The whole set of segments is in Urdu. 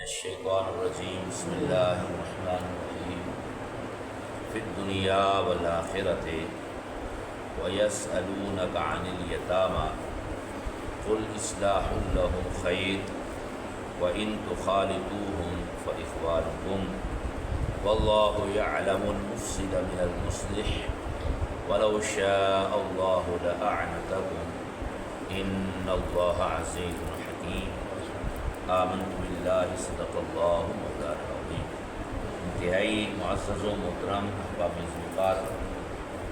الشیطان الرجیم بسم اللہ الرحمن الرحیم فی الدنیا والآخرۃ ویسألونک عن الیتامی قل اصلاح لهم خیر وإن تخالطوهم فإخوانكم واللہ یعلم المفسد من المصلح ولو شاء اللہ لأعنتکم ان اللہ عزیز حکیم آمنت باللہ صدق اللہ مولانا العظیم۔ انتہائی معزز و محترم احباب ذوقات،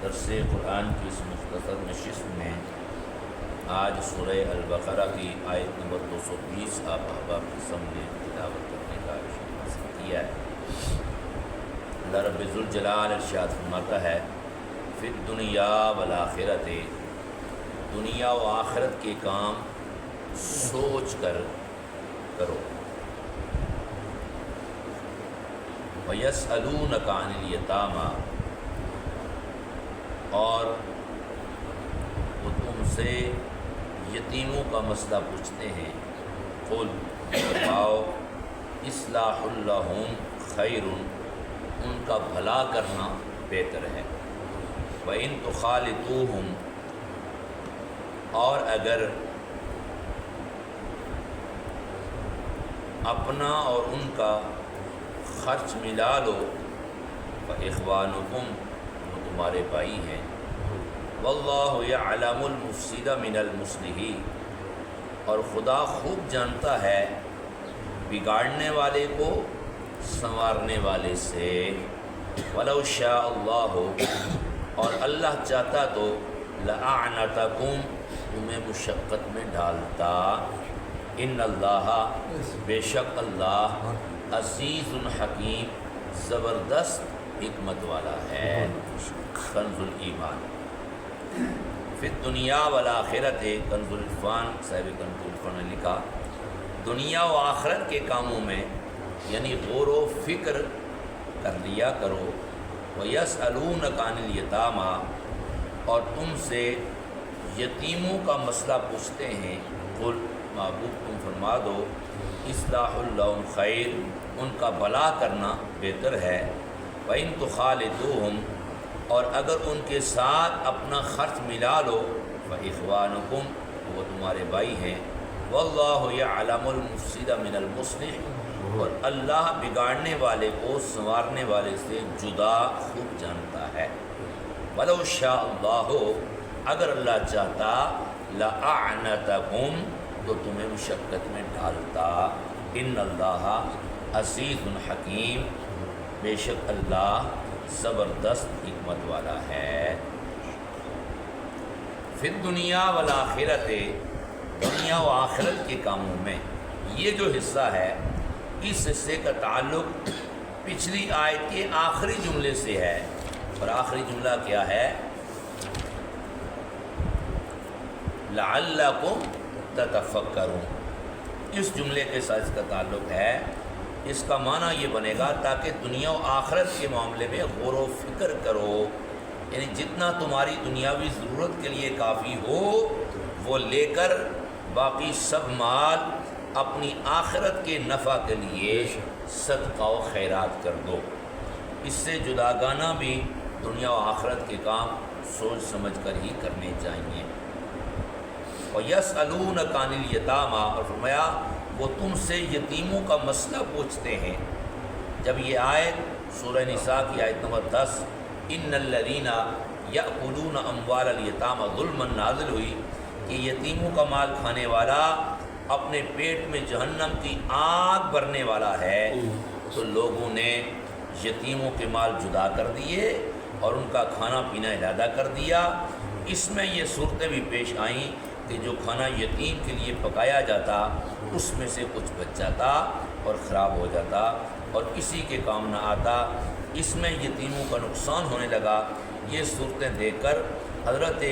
درس قرآن کی اس مختصر نشست میں آج سورہ البقرہ کی آیت نمبر 220 آپ احباب کے سامنے تلاوت کرنے کا ارشاد حاصل کیا ہے۔ اللہ رب ذوالجلال ارشاد فرماتا ہے فی الدنیا والآخرۃ، دنیا و آخرت کے کام سوچ کر کرو۔ وَيَسْأَلُونَكَ عَنِ الْيَتَامَى، اور وہ تم سے یتیموں کا مسئلہ پوچھتے ہیں۔ قُلْ، بتاؤ، اصلاح لَهُمْ خَيْرٌ، ان کا بھلا کرنا بہتر ہے۔ وَإِن تُخَالِطُوهُمْ، اور اگر اپنا اور ان کا خرچ ملا لو، فإخوانکم، وہ تمہارے بھائی ہیں۔ واللہ یعلم المفسد من المصلح، اور خدا خوب جانتا ہے بگاڑنے والے کو سنوارنے والے سے۔ ولو شاء اللہ، اور اللہ چاہتا تو لأعنتکم، تمہیں مشقت میں ڈالتا۔ ان اللہ، بے شک اللہ، عزیز حکیم، زبردست حکمت والا ہے۔ کنز الایمان فی الدنیا والآخرۃ، کنز العرفان، صاحب کنز العرفان نے لکھا دنیا و آخرت کے کاموں میں یعنی غور و فکر کر لیا کرو۔ وَيَسْأَلُونَكَ عَنِ الْيَتَامَى، اور تم سے یتیموں کا مسئلہ پوچھتے ہیں۔ قل، محبوب تم فرما دو، اصلاح لهم خیر، ان کا بھلا کرنا بہتر ہے۔ وَإِن تُخَالِطُوهُمْ، اور اگر ان کے ساتھ اپنا خرچ ملا لو، فإخوانکم، وہ تمہارے بھائی ہیں۔ واللہ یعلم المفسد من المصلح، اور اللہ بگاڑنے والے کو سنوارنے والے سے جدا خوب جانتا ہے۔ ولو شاء اللہ، اگر اللہ چاہتا، لأعنتکم، تو تمہیں مشقت میں ڈالتا۔ ان اللہ عزیز حکیم، بے شک اللہ زبردست حکمت والا ہے۔ فی الدنیا والآخرۃ، دنیا و آخرت کے کاموں میں یہ جو حصہ ہے، اس حصے کا تعلق پچھلی آیت کے آخری جملے سے ہے، اور آخری جملہ کیا ہے؟ لعلکم تتفکرون، اس جملے کے ساتھ اس کا تعلق ہے۔ اس کا معنی یہ بنے گا تاکہ دنیا و آخرت کے معاملے میں غور و فکر کرو، یعنی جتنا تمہاری دنیاوی ضرورت کے لیے کافی ہو وہ لے کر باقی سب مال اپنی آخرت کے نفع کے لیے صدقہ و خیرات کر دو۔ اس سے جداگانہ بھی دنیا و آخرت کے کام سوچ سمجھ کر ہی کرنے چاہیے۔ وَيَسْأَلُونَكَ عَنِ الْيَتَامَى، اور فرمایا وہ تم سے یتیموں کا مسئلہ پوچھتے ہیں۔ جب یہ آیت سورہ نساء کی آیت نمبر 10 اِنَّ الَّذِينَ يَأْكُلُونَ أَمْوَالَ الْيَتَامَى ظُلْمًا نازل ہوئی کہ یتیموں کا مال کھانے والا اپنے پیٹ میں جہنم کی آگ بھرنے والا ہے، تو لوگوں نے یتیموں کے مال جدا کر دیے اور ان کا کھانا پینا علیحدہ کر دیا۔ اس میں یہ صورتیں بھی پیش آئیں کہ جو کھانا یتیم کے لیے پکایا جاتا اس میں سے کچھ بچ جاتا اور خراب ہو جاتا اور کسی کے کام نہ آتا، اس میں یتیموں کا نقصان ہونے لگا۔ یہ صورتیں دیکھ کر حضرت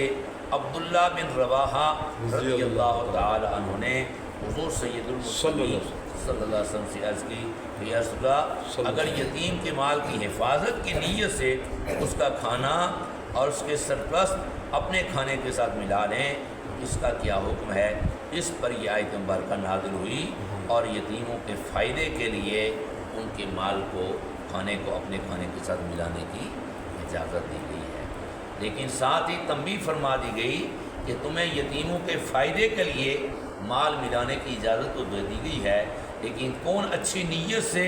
عبداللہ بن رواحہ رضی اللہ تعالی عنہ نے حضور سید المرسلین صلی اللہ علیہ وسلم سے عرض کی کہ یا رسول اللہ، اگر یتیم کے مال کی حفاظت کی نیت سے اس کا کھانا اور اس کے سرپلس اپنے کھانے کے ساتھ ملا لیں، اس کا کیا حکم ہے؟ اس پر یہ آیت مبارکہ نازل ہوئی اور یتیموں کے فائدے کے لیے ان کے مال کو کھانے کو اپنے کھانے کے ساتھ ملانے کی اجازت دی گئی ہے، لیکن ساتھ ہی تنبیہ فرما دی گئی کہ تمہیں یتیموں کے فائدے کے لیے مال ملانے کی اجازت تو دے دی گئی ہے، لیکن کون اچھی نیت سے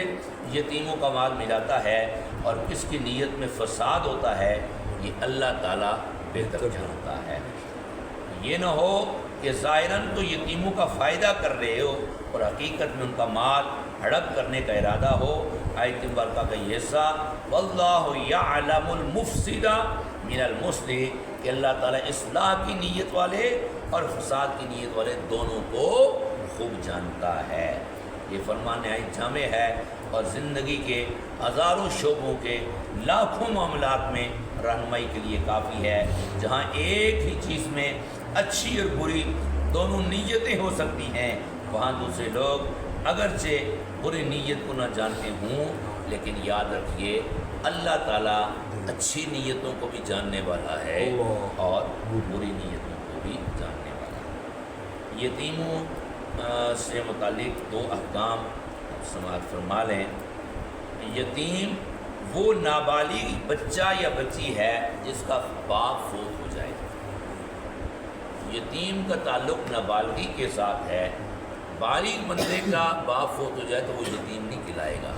یتیموں کا مال ملاتا ہے اور کس کی نیت میں فساد ہوتا ہے یہ اللہ تعالیٰ بہتر جانتا ہے۔ یہ نہ ہو کہ ظاہراً تو یتیموں کا فائدہ کر رہے ہو اور حقیقت میں ان کا مال ہڑپ کرنے کا ارادہ ہو۔ آیت مبارکہ کا یہ حصہ واللہ یعلم المفسد من المصلح، کہ اللہ تعالیٰ اصلاح کی نیت والے اور فساد کی نیت والے دونوں کو خوب جانتا ہے۔ یہ فرمان نہایت جامع ہے اور زندگی کے ہزاروں شعبوں کے لاکھوں معاملات میں رہنمائی کے لیے کافی ہے، جہاں ایک ہی چیز میں اچھی اور بری دونوں نیتیں ہو سکتی ہیں، وہاں دوسرے لوگ اگرچہ بری نیت کو نہ جانتے ہوں، لیکن یاد رکھیے اللہ تعالیٰ اچھی نیتوں کو بھی جاننے والا ہے اور بری نیتوں کو بھی جاننے والا ہے۔ یتیموں سے متعلق دو احکام سماعت فرما لیں۔ یتیم وہ نابالغ بچہ یا بچی ہے جس کا باپ فوت ہو جائے۔ یتیم کا تعلق نابالغی کے ساتھ ہے، بالغ بندے کا باپ فوت ہو جائے تو وہ یتیم نہیں کہلائے گا۔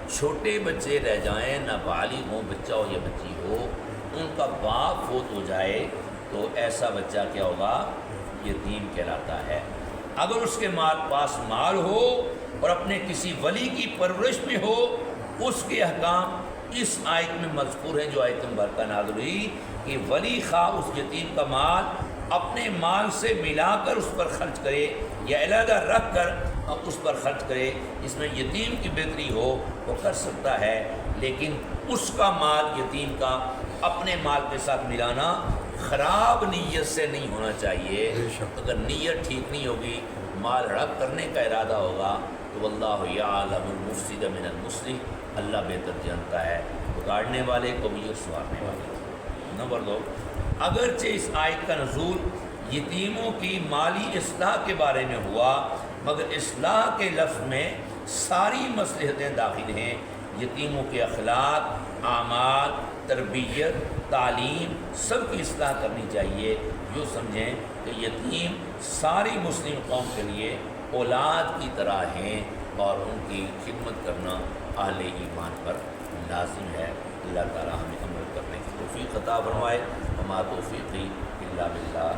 چھوٹے بچے رہ جائیں، نابالغ ہوں، بچہ ہو یا بچی ہو، ان کا باپ فوت ہو جائے تو ایسا بچہ کیا ہوگا؟ یتیم کہلاتا ہے۔ اگر اس کے پاس مال ہو اور اپنے کسی ولی کی پرورش میں ہو، اس کے احکام اس آیت میں مذکور ہیں جو آیت مبارکہ نازل ہوئی کہ ولی خواہ اس یتیم کا مال اپنے مال سے ملا کر اس پر خرچ کرے یا علیحدہ رکھ کر اس پر خرچ کرے، اس میں یتیم کی بہتری ہو وہ کر سکتا ہے، لیکن اس کا مال یتیم کا اپنے مال کے ساتھ ملانا خراب نیت سے نہیں ہونا چاہیے۔ اگر نیت ٹھیک نہیں ہوگی، مال ہڑپ کرنے کا ارادہ ہوگا تو واللہ یعلم المفسد من المصلح، اللہ بہتر جانتا ہے بگاڑنے والے کو بھی اور سنوارنے والے کو۔ نمبر 2، اگرچہ اس آیت کا نزول یتیموں کی مالی اصلاح کے بارے میں ہوا، مگر اصلاح کے لفظ میں ساری مصلحتیں داخل ہیں۔ یتیموں کے اخلاق، اعمال، تربیت، تعلیم سب کی اصلاح کرنی چاہیے۔ یوں سمجھیں کہ یتیم ساری مسلم قوم کے لیے اولاد کی طرح ہیں اور ان کی خدمت کرنا اہل ایمان پر لازم ہے۔ اللہ تعالی ہمیں عمل کرنے کی توفیق عطا فرمائے۔ وما توفیقی الا باللہ۔